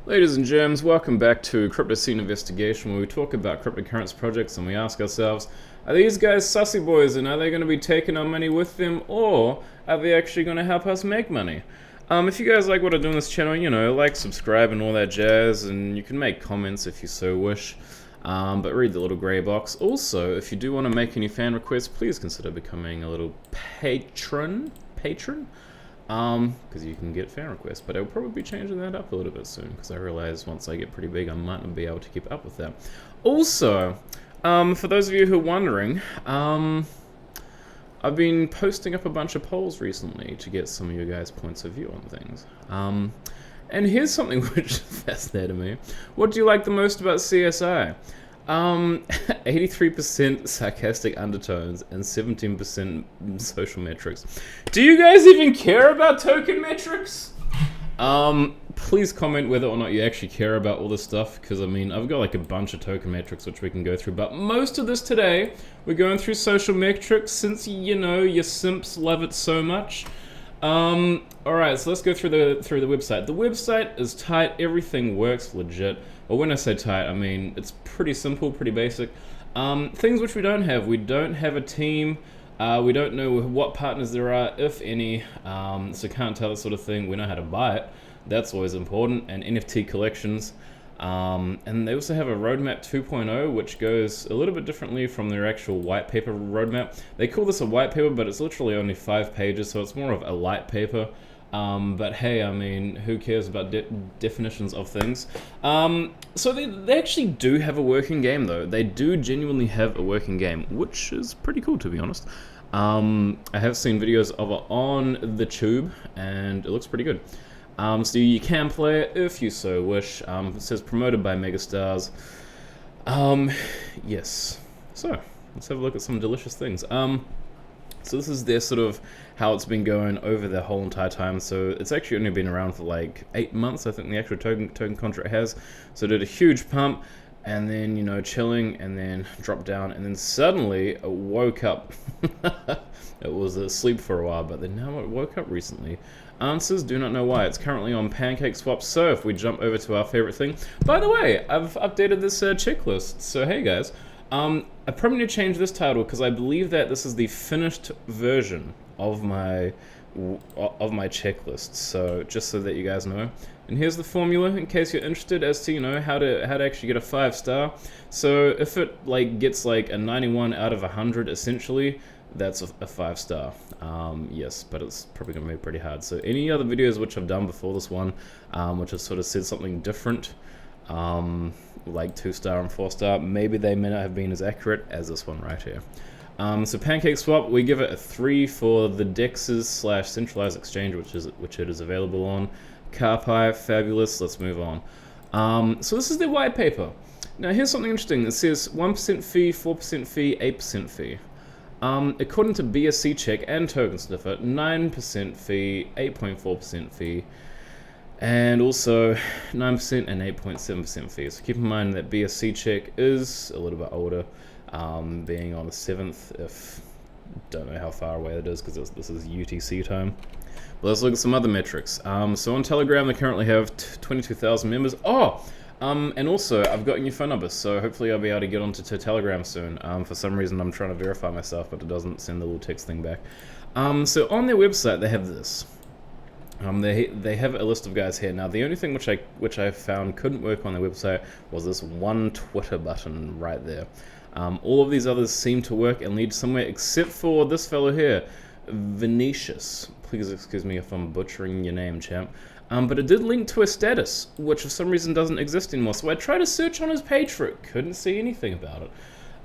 Ladies and germs, welcome back to Crypto Scene Investigation, where we talk about cryptocurrency projects and we ask ourselves, are these guys sussy boys and are they going to be taking our money with them, or are they actually going to help us make money? If you guys like what I do on this channel, like, subscribe and all that jazz, and you can make comments if you so wish, but read the little grey box. Also, if you do want to make any fan requests, please consider becoming a little patron? Because you can get fan requests, but I'll probably be changing that up a little bit soon, because I realize once I get pretty big, I might not be able to keep up with that. Also, for those of you who are wondering, I've been posting up a bunch of polls recently to get some of you guys' points of view on things. And here's something which fascinated me. What do you like the most about CSI? 83% sarcastic undertones and 17% social metrics. Do you guys even care about token metrics? Please comment whether or not you actually care about all this stuff, because I mean, I've got like a bunch of token metrics which we can go through, but most of this today, we're going through social metrics since, you simps love it so much. Alright, so let's go through the website. The website is tight, everything works legit. Well, when I say tight, I mean it's pretty simple, pretty basic. Things which we don't have a team, we don't know what partners there are, if any, so can't tell that sort of thing. We know how to buy it, that's always important, and NFT collections. And they also have a roadmap 2.0, which goes a little bit differently from their actual white paper roadmap. They call this a white paper, but it's literally only 5 pages, so it's more of a light paper. But hey, I mean, who cares about definitions of things? So they actually do have a working game, though. They do genuinely have a working game, which is pretty cool, to be honest. I have seen videos of it on the tube, and it looks pretty good. So you can play it if you so wish. It says promoted by megastars. Yes. So let's have a look at some delicious things. So this is their sort of how it's been going over the whole entire time. So it's actually only been around for like 8 months, I think the actual token contract has. So it did a huge pump, and then, chilling, and then dropped down, and then suddenly it woke up. It was asleep for a while, but then now it woke up recently. Answers, do not know why. It's currently on PancakeSwap. So if we jump over to our favorite thing, by the way, I've updated this checklist. So hey guys, I probably need to change this title, because I believe that this is the finished version of my checklist. So just so that you guys know. And here's the formula in case you're interested as to how to actually get a 5-star. So if it gets like a 91 out of 100 essentially, that's a 5-star. Yes, but it's probably gonna be pretty hard. So any other videos which I've done before this one, which has sort of said something different, like 2-star and 4-star, maybe they may not have been as accurate as this one right here. So PancakeSwap, we give it a 3 for the dexes / centralized exchange, which it is available on. Carpi, fabulous. Let's move on. So this is the white paper. Now here's something interesting. It says 1% fee, 4% fee, 8% fee. According to BSC Check and Token Sniffer, 9% fee, 8.4% fee, and also 9% and 8.7% fee. So keep in mind that BSC Check is a little bit older, being on the 7th, if don't know how far away that is, because this is UTC time. But let's look at some other metrics. So on Telegram, they currently have 22,000 members. And also, I've got your phone number, so hopefully I'll be able to get onto Telegram soon. For some reason, I'm trying to verify myself, but it doesn't send the little text thing back. So on their website, they have this. They have a list of guys here. Now, the only thing which I found couldn't work on their website was this one Twitter button right there. All of these others seem to work and lead somewhere, except for this fellow here, Venetius. Please excuse me if I'm butchering your name, champ. But it did link to a status, which for some reason doesn't exist anymore. So I tried to search on his page for it, couldn't see anything about it.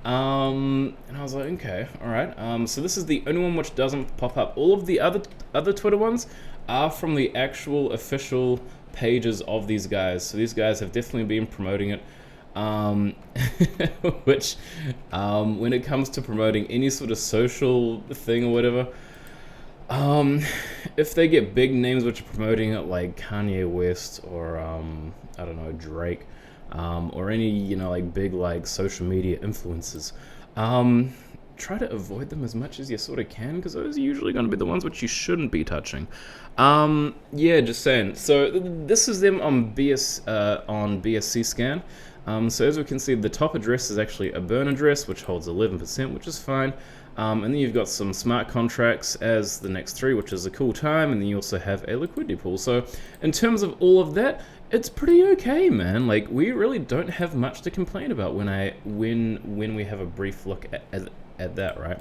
And I was like, okay, alright. So this is the only one which doesn't pop up. All of the other Twitter ones are from the actual official pages of these guys. So these guys have definitely been promoting it. Which, when it comes to promoting any sort of social thing or whatever, if they get big names which are promoting it, like Kanye West or I don't know, Drake, or any big social media influencers, try to avoid them as much as you sort of can, because those are usually going to be the ones which you shouldn't be touching. Yeah, just saying. So this is them on BSC scan. So as we can see, the top address is actually a burn address, which holds 11%, which is fine. And then you've got some smart contracts as the next 3, which is a cool time, and then you also have a liquidity pool. So in terms of all of that, it's pretty okay, man. Like, we really don't have much to complain about when we have a brief look at that, right?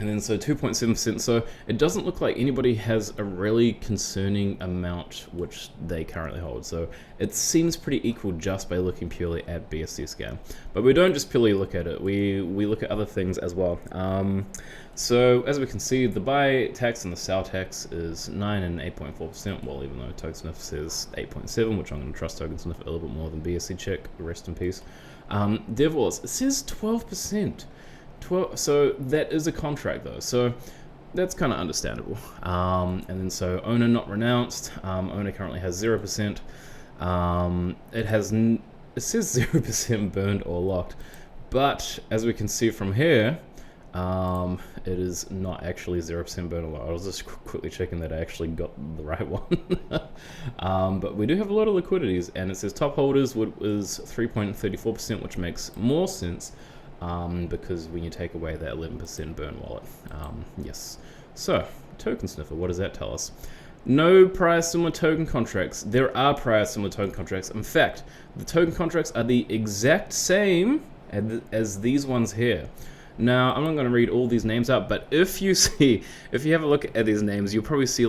And then so 2.7%, so it doesn't look like anybody has a really concerning amount which they currently hold. So it seems pretty equal just by looking purely at BSC scan. But we don't just purely look at it, we look at other things as well. So as we can see, the buy tax and the sell tax is 9 and 8.4%, well, even though TokenSniff says 8.7, which I'm going to trust TokenSniff a little bit more than BSC check, rest in peace. Devils, it says 12%. So that is a contract though, so that's kind of understandable. And then so owner not renounced, owner currently has 0%. It says 0% burned or locked, but as we can see from here, it is not actually 0% burned or locked. I was just quickly checking that I actually got the right one. But we do have a lot of liquidities, and it says top holders is 3.34%, which makes more sense. Because when you take away that 11% burn wallet. Yes. So, token sniffer, what does that tell us? No prior similar token contracts. There are prior similar token contracts. In fact, the token contracts are the exact same as these ones here. Now, I'm not going to read all these names out, but if you have a look at these names, you'll probably see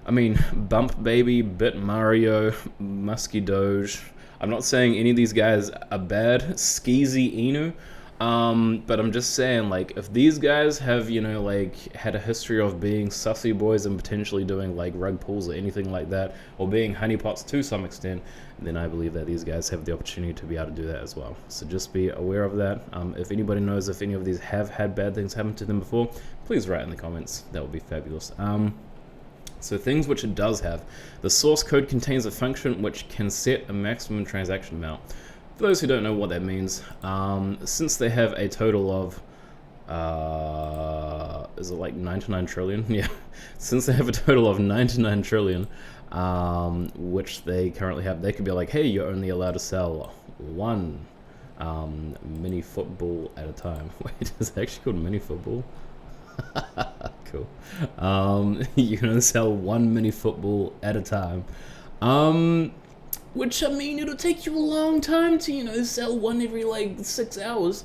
Bump Baby, Bit Mario, Musky Doge. I'm not saying any of these guys are bad. Skeezy Inu. But I'm just saying, if these guys have, had a history of being Sussy boys and potentially doing, rug pulls or anything like that, or being honeypots to some extent, then I believe that these guys have the opportunity to be able to do that as well. So just be aware of that. If anybody knows if any of these have had bad things happen to them before, please write in the comments. That would be fabulous. So things which it does have. The source code contains a function which can set a maximum transaction amount. For those who don't know what that means, since they have a total of, is it 99 trillion? Yeah. Since they have a total of 99 trillion, which they currently have, they could be like, hey, you're only allowed to sell one mini football at a time. Wait, is it actually called mini football? Cool. You can only sell one mini football at a time. Which, it'll take you a long time to, sell one every, 6 hours.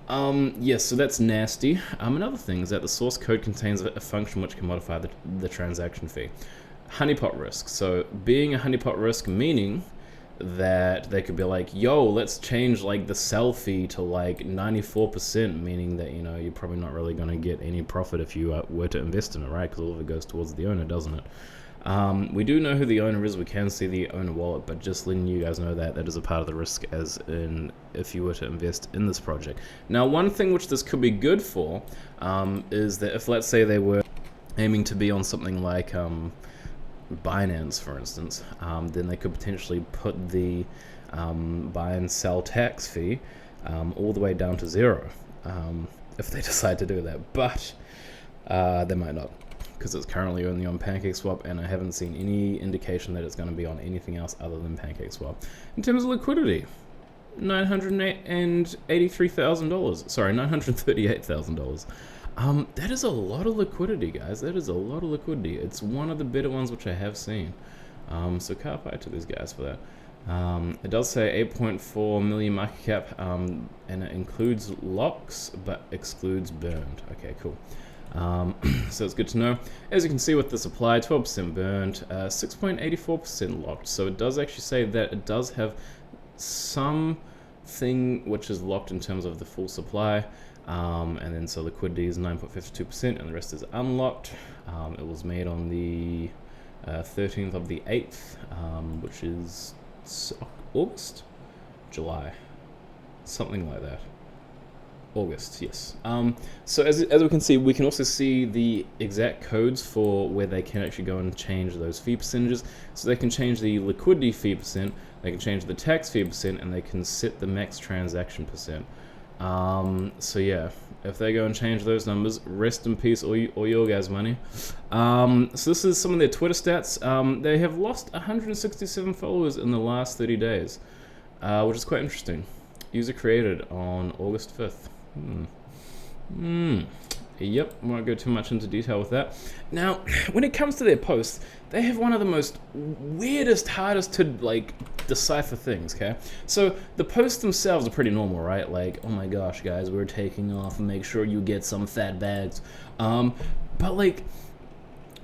Yes, so that's nasty. Another thing is that the source code contains a function which can modify the transaction fee. Honeypot risk. So, being a honeypot risk meaning that they could be like, yo, let's change, the sell fee to, 94%, meaning that, you're probably not really going to get any profit if you were to invest in it, right? Because all of it goes towards the owner, doesn't it? We do know who the owner is, we can see the owner wallet, but just letting you guys know that is a part of the risk as in if you were to invest in this project. Now, one thing which this could be good for is that if, let's say, they were aiming to be on something like Binance, for instance, then they could potentially put the buy and sell tax fee all the way down to 0 if they decide to do that, but they might not, because it's currently only on PancakeSwap, and I haven't seen any indication that it's going to be on anything else other than PancakeSwap. In terms of liquidity, $983,000. Sorry, $938,000. That is a lot of liquidity, guys. That is a lot of liquidity. It's one of the better ones which I have seen. So carpe to these guys for that. It does say 8.4 million market cap, and it includes locks but excludes burned. Okay, cool. So it's good to know. As you can see with the supply, 12% burned, 6.84% locked. So it does actually say that it does have something which is locked in terms of the full supply. And then so liquidity is 9.52% and the rest is unlocked. It was made on the 13th of the 8th, which is August? July. Something like that. August, yes. So as we can see, we can also see the exact codes for where they can actually go and change those fee percentages. So they can change the liquidity fee percent, they can change the tax fee percent, and they can set the max transaction percent. So yeah, if they go and change those numbers, rest in peace, all your guys' money. So this is some of their Twitter stats. They have lost 167 followers in the last 30 days, which is quite interesting. User created on August 5th. Yep, won't go too much into detail with that. Now, when it comes to their posts, they have one of the most weirdest, hardest to like decipher things, okay? So the posts themselves are pretty normal, right? Like, oh my gosh, guys, we're taking off and make sure you get some fat bags. But like,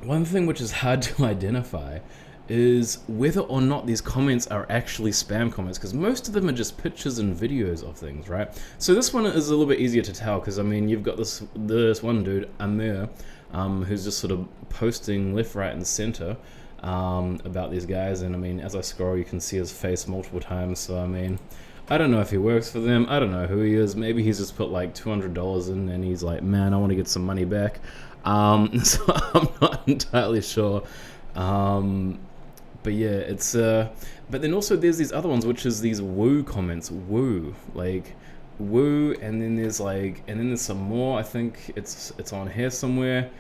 one thing which is hard to identify is whether or not these comments are actually spam comments, because most of them are just pictures and videos of things, right? So this one is a little bit easier to tell, because I mean, you've got this one dude, Amir, who's just sort of posting left, right, and center about these guys, and I mean, as I scroll, you can see his face multiple times. So I mean, I don't know if he works for them. I don't know who he is. Maybe he's just put like $200 in, and he's like, man, I want to get some money back. So I'm not entirely sure. But yeah, it's but then also there's these other ones, which is these woo comments, woo, like woo, and then there's some more. I think it's on here somewhere.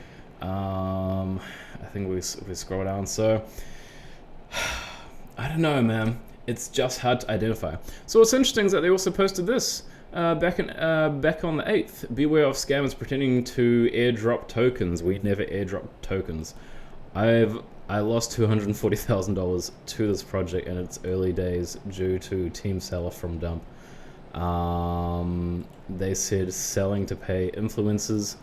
I think we scroll down. So I don't know, man. It's just hard to identify. So what's interesting is that they also posted this back on the 8th. Beware of scammers pretending to airdrop tokens. We never airdrop tokens. I lost $240,000 to this project in its early days due to team seller from dump. They said selling to pay influencers.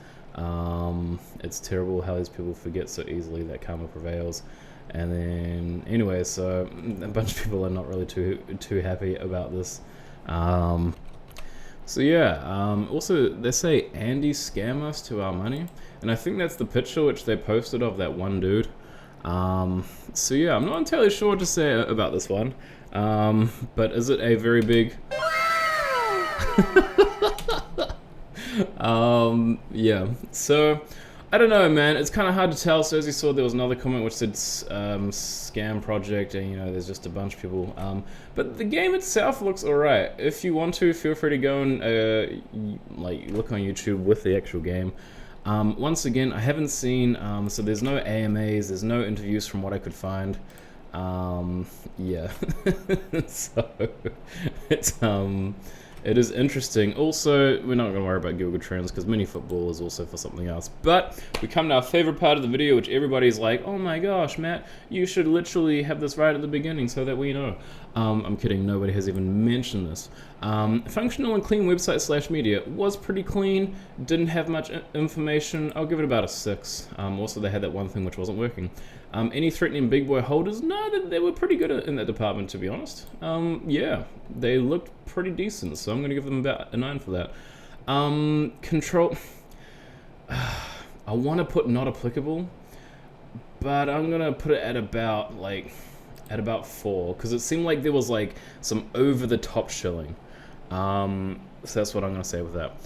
It's terrible how these people forget so easily that karma prevails. And then anyway, so a bunch of people are not really too happy about this. So yeah, also they say Andy scam us to our money, and I think that's the picture which they posted of that one dude. So yeah, I'm not entirely sure what to say about this one, but is it a very big yeah, so I don't know, man, it's kind of hard to tell. So as you saw, there was another comment which said scam project, and you know, there's just a bunch of people, but the game itself looks alright. If you want to, feel free to go and like look on YouTube with the actual game. Once again, I haven't seen, so there's no AMAs, there's no interviews from what I could find. Yeah, so it's, it is interesting. Also, we're not going to worry about Google Trends because minifootball is also for something else. But we come to our favorite part of the video, which everybody's like, oh my gosh, Matt, you should literally have this right at the beginning so that we know. I'm kidding, nobody has even mentioned this. Functional and clean website / media was pretty clean, didn't have much information. I'll give it about a 6. Also, they had that one thing which wasn't working. Any threatening big boy holders? No, they were pretty good in that department, to be honest. Yeah, they looked pretty decent, so I'm going to give them about a 9 for that. Control... I want to put not applicable, but I'm going to put it at about, like, at about 4, because it seemed like there was, like, some over-the-top shilling. So that's what I'm going to say with that.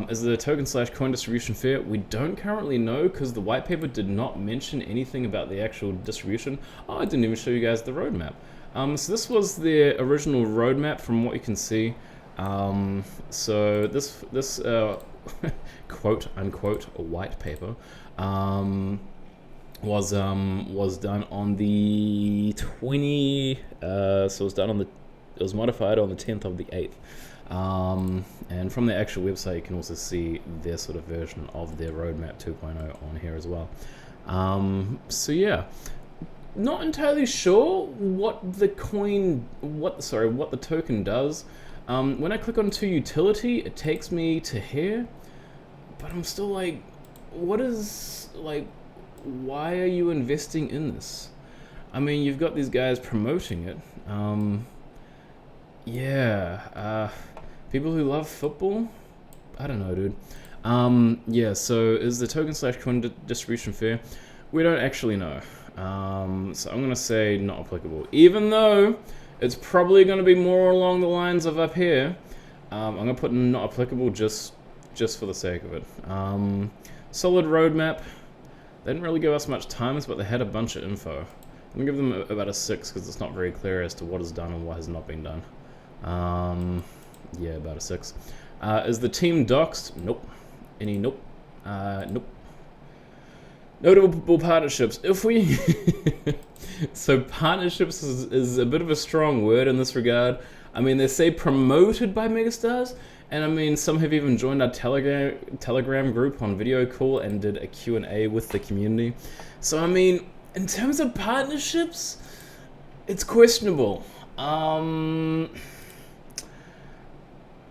Is the token / coin distribution fair? We don't currently know because the white paper did not mention anything about the actual distribution. Oh, I didn't even show you guys the roadmap. So this was the original roadmap from what you can see. So this quote unquote white paper was done on the 20. So it was done on it was modified on the 10th of the 8th. And from the actual website, you can also see their sort of version of their roadmap 2.0 on here as well. So yeah, not entirely sure what the token does. When I click onto utility, it takes me to here, but I'm still like, why are you investing in this? I mean, you've got these guys promoting it. Yeah, people who love football? I don't know, dude. Yeah, so is the token / coin distribution fair? We don't actually know. So I'm going to say not applicable. Even though it's probably going to be more along the lines of up here. I'm going to put not applicable just for the sake of it. Solid roadmap. They didn't really give us much times, but they had a bunch of info. I'm going to give them about a 6 because it's not very clear as to what is done and what has not been done. Yeah, about a 6. Is the team doxed? Nope. Any nope. Nope. Notable partnerships. If we... So partnerships is a bit of a strong word in this regard. I mean, they say promoted by megastars, and I mean, some have even joined our Telegram group on video call and did a Q&A with the community. So I mean, in terms of partnerships, it's questionable.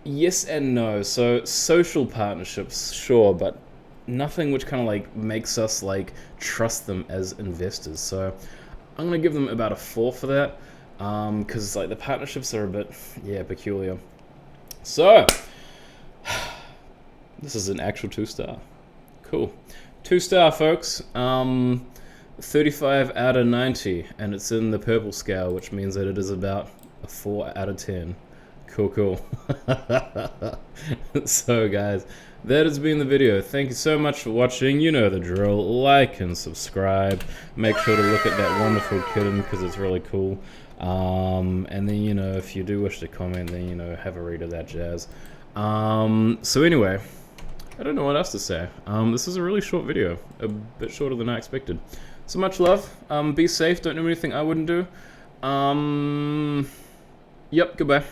Yes and no. So social partnerships, sure, but nothing which kind of like makes us like trust them as investors. So I'm gonna give them about a 4 for that, because like the partnerships are a bit, yeah, peculiar. So this is an actual 2-star. Cool. 2-star, folks. 35 out of 90, and it's in the purple scale, which means that it is about a 4 out of 10. Cool. So guys, that has been the video. Thank you so much for watching. You know the drill. Like and subscribe. Make sure to look at that wonderful kitten because it's really cool. And then, you know, if you do wish to comment, then, you know, have a read of that jazz. So anyway, I don't know what else to say. This is a really short video, a bit shorter than I expected. So much love. Be safe. Don't do anything I wouldn't do. Yep. Goodbye.